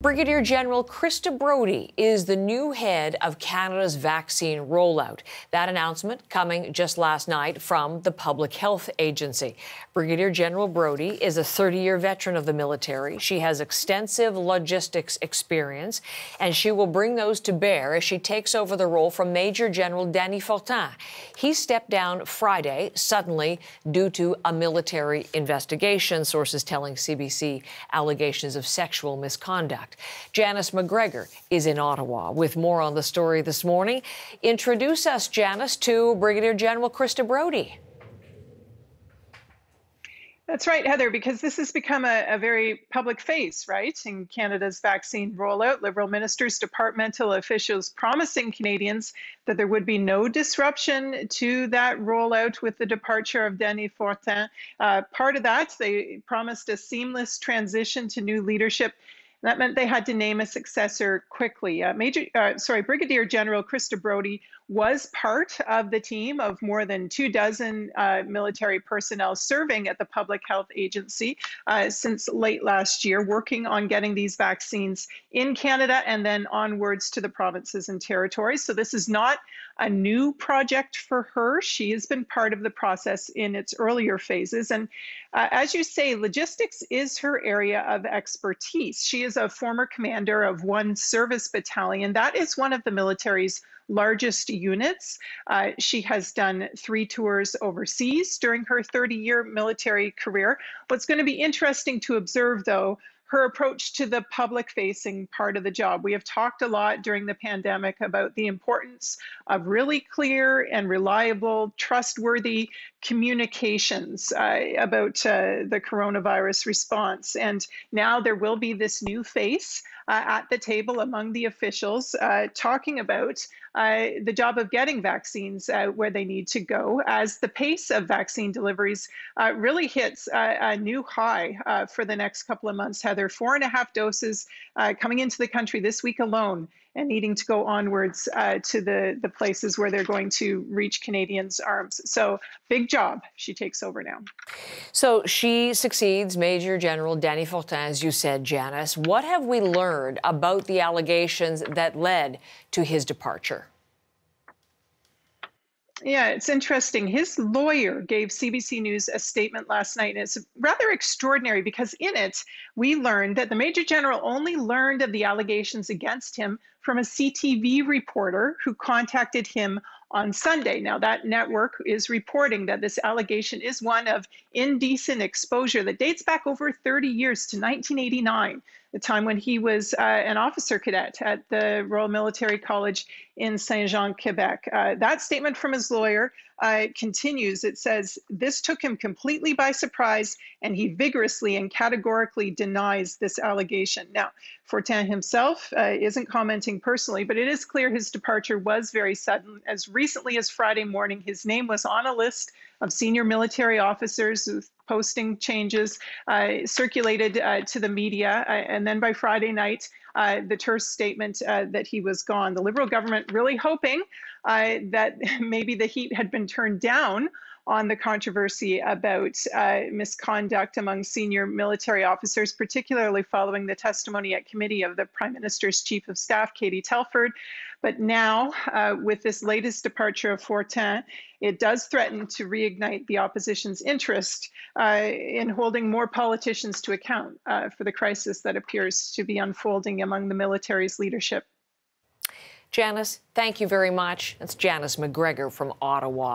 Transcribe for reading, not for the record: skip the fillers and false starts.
Brigadier General Krista Brodie is the new head of Canada's vaccine rollout. That announcement coming just last night from the Public Health Agency. Brigadier General Brodie is a 30-year veteran of the military. She has extensive logistics experience, and she will bring those to bear as she takes over the role from Major General Dany Fortin. He stepped down Friday, suddenly, due to a military investigation, sources telling CBC allegations of sexual misconduct. Janice McGregor is in Ottawa with more on the story this morning. Introduce us, Janice, to Brigadier General Krista Brodie. That's right, Heather, because this has become a very public face, right? In Canada's vaccine rollout, Liberal ministers, departmental officials promising Canadians that there would be no disruption to that rollout with the departure of Dany Fortin. Part of that, they promised a seamless transition to new leadership. That meant they had to name a successor quickly. Brigadier General Krista Brodie was part of the team of more than 24 military personnel serving at the Public Health Agency since late last year, working on getting these vaccines in Canada and then onwards to the provinces and territories. So this is not a new project for her. She has been part of the process in its earlier phases. And as you say, logistics is her area of expertise. She is a former commander of one service battalion. That is one of the military's largest units. She has done 3 tours overseas during her 30-year military career. What's going to be interesting to observe, though, her approach to the public-facing part of the job. We have talked a lot during the pandemic about the importance of really clear and reliable, trustworthy communications about the coronavirus response. And now there will be this new face at the table among the officials talking about the job of getting vaccines where they need to go as the pace of vaccine deliveries really hits a new high for the next couple of months. Heather, 4.5 doses coming into the country this week alone, and needing to go onwards to the places where they're going to reach Canadians' arms. So big job. She takes over now. So she succeeds Major General Dany Fortin, as you said, Janice. What have we learned about the allegations that led to his departure? Yeah, it's interesting. His lawyer gave CBC News a statement last night, and it's rather extraordinary because in it, we learned that the Major General only learned of the allegations against him from a CTV reporter who contacted him on Sunday. Now, that network is reporting that this allegation is one of indecent exposure that dates back over 30 years to 1989, the time when he was an officer cadet at the Royal Military College in Saint-Jean, Quebec. That statement from his lawyer continues. It says, this took him completely by surprise, and he vigorously and categorically denies this allegation. Now, Fortin himself isn't commenting personally, but it is clear his departure was very sudden. As recently as Friday morning, his name was on a list of senior military officers with posting changes circulated to the media. And then by Friday night, the terse statement that he was gone. The Liberal government really hoping that maybe the heat had been turned down on the controversy about misconduct among senior military officers, particularly following the testimony at committee of the Prime Minister's Chief of Staff, Katie Telford. But now, with this latest departure of Fortin, it does threaten to reignite the opposition's interest in holding more politicians to account for the crisis that appears to be unfolding among the military's leadership. Janice, thank you very much. That's Janice McGregor from Ottawa.